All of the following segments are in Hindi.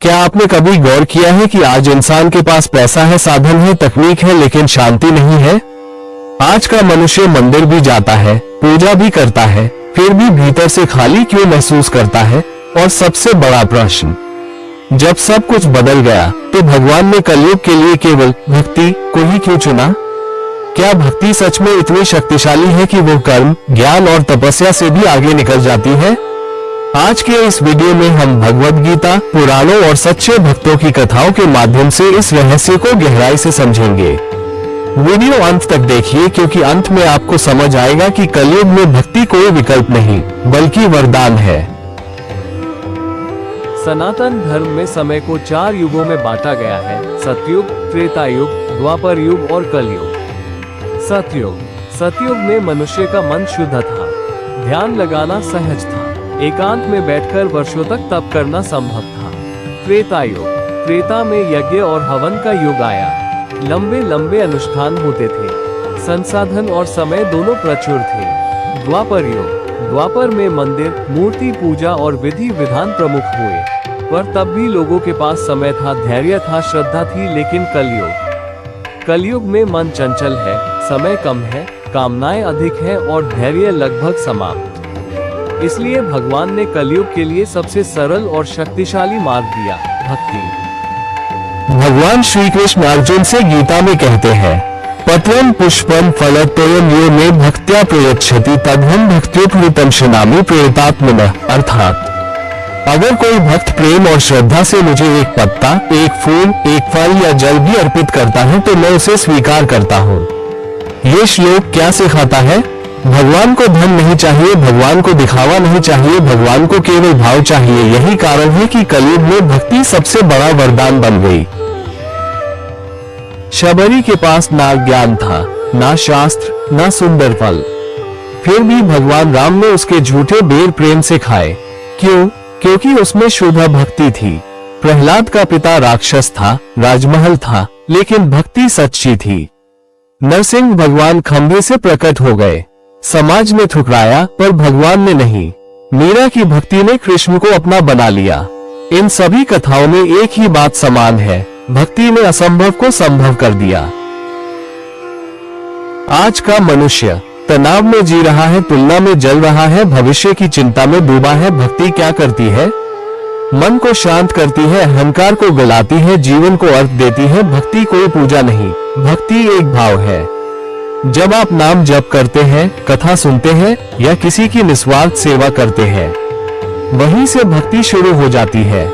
क्या आपने कभी गौर किया है कि आज इंसान के पास पैसा है, साधन है, तकनीक है, लेकिन शांति नहीं है। आज का मनुष्य मंदिर भी जाता है, पूजा भी करता है, फिर भी भीतर से खाली क्यों महसूस करता है। और सबसे बड़ा प्रश्न, जब सब कुछ बदल गया तो भगवान ने कलयुग के लिए केवल भक्ति को ही क्यों चुना। क्या भक्ति सच में इतनी शक्तिशाली है कि वो कर्म, ज्ञान और तपस्या से भी आगे निकल जाती है। आज के इस वीडियो में हम भगवद गीता, पुराणों और सच्चे भक्तों की कथाओं के माध्यम से इस रहस्य को गहराई से समझेंगे। वीडियो अंत तक देखिए, क्योंकि अंत में आपको समझ आएगा कि कलयुग में भक्ति कोई विकल्प नहीं बल्कि वरदान है। सनातन धर्म में समय को 4 युगों में बांटा गया है: सतयुग, त्रेता युग, द्वापर युग और कलयुग। सतयुग में मनुष्य का मन शुद्ध था, ध्यान लगाना सहज था, एकांत में बैठकर वर्षों तक तप करना संभव था। त्रेता में यज्ञ और हवन का युग आया, लंबे लंबे अनुष्ठान होते थे, संसाधन और समय दोनों प्रचुर थे। द्वापर में मंदिर, मूर्ति पूजा और विधि विधान प्रमुख हुए, पर तब भी लोगों के पास समय था, धैर्य था, श्रद्धा थी। लेकिन कलयुग में मन चंचल है, समय कम है, कामनाएं अधिक है और धैर्य लगभग समाप्त। इसलिए भगवान ने कलयुग के लिए सबसे सरल और शक्तिशाली मार्ग दिया: भक्ति। भगवान श्री कृष्ण अर्जुन से गीता में कहते हैं, पत्रम पुष्पम फलतोयम यो मे भक्त्या प्रयच्छति तदहं भक्त्युपहृतं शनामि प्रयतात्मनः। अर्थात अगर कोई भक्त प्रेम और श्रद्धा से मुझे एक पत्ता, एक फूल, एक फल या जल भी अर्पित करता है तो मैं उसे स्वीकार करता हूँ। ये श्लोक क्या सिखाता है? भगवान को धन नहीं चाहिए, भगवान को दिखावा नहीं चाहिए, भगवान को केवल भाव चाहिए। यही कारण है कि कलयुग में भक्ति सबसे बड़ा वरदान बन गई। शबरी के पास ना ज्ञान था, ना शास्त्र, ना सुंदर फल, फिर भी भगवान राम ने उसके झूठे बेर प्रेम से खाए। क्यों? क्योंकि उसमें शुद्ध भक्ति थी। प्रहलाद का पिता राक्षस था, राजमहल था, लेकिन भक्ति सच्ची थी। नरसिंह भगवान खंभे से प्रकट हो गए, समाज ने ठुकराया पर भगवान ने नहीं। मीरा की भक्ति ने कृष्ण को अपना बना लिया। इन सभी कथाओं में एक ही बात समान है, भक्ति ने असंभव को संभव कर दिया। आज का मनुष्य तनाव में जी रहा है, तुलना में जल रहा है, भविष्य की चिंता में डूबा है। भक्ति क्या करती है? मन को शांत करती है, अहंकार को गलाती है, जीवन को अर्थ देती है। भक्ति कोई पूजा नहीं, भक्ति एक भाव है। जब आप नाम जप करते हैं, कथा सुनते हैं या किसी की निस्वार्थ सेवा करते हैं, वहीं से भक्ति शुरू हो जाती है।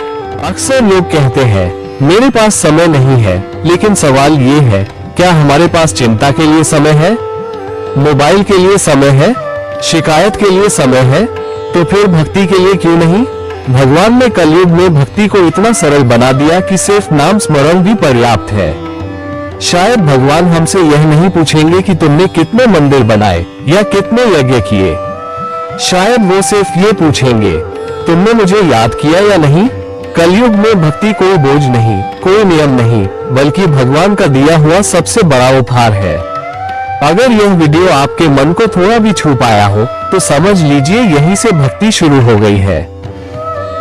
अक्सर लोग कहते हैं, मेरे पास समय नहीं है, लेकिन सवाल ये है, क्या हमारे पास चिंता के लिए समय है? मोबाइल के लिए समय है? शिकायत के लिए समय है? तो फिर भक्ति के लिए क्यों नहीं? भगवान ने कलयुग में भक्ति को इतना सरल बना दिया कि सिर्फ नाम स्मरण भी पर्याप्त है। शायद भगवान हमसे यह नहीं पूछेंगे कि तुमने कितने मंदिर बनाए या कितने यज्ञ किए। शायद वो सिर्फ ये पूछेंगे, तुमने मुझे याद किया या नहीं। कलयुग में भक्ति कोई बोझ नहीं, कोई नियम नहीं, बल्कि भगवान का दिया हुआ सबसे बड़ा उपहार है। अगर यह वीडियो आपके मन को थोड़ा भी छू पाया हो तो समझ लीजिए यहीं से भक्ति शुरू हो गई है।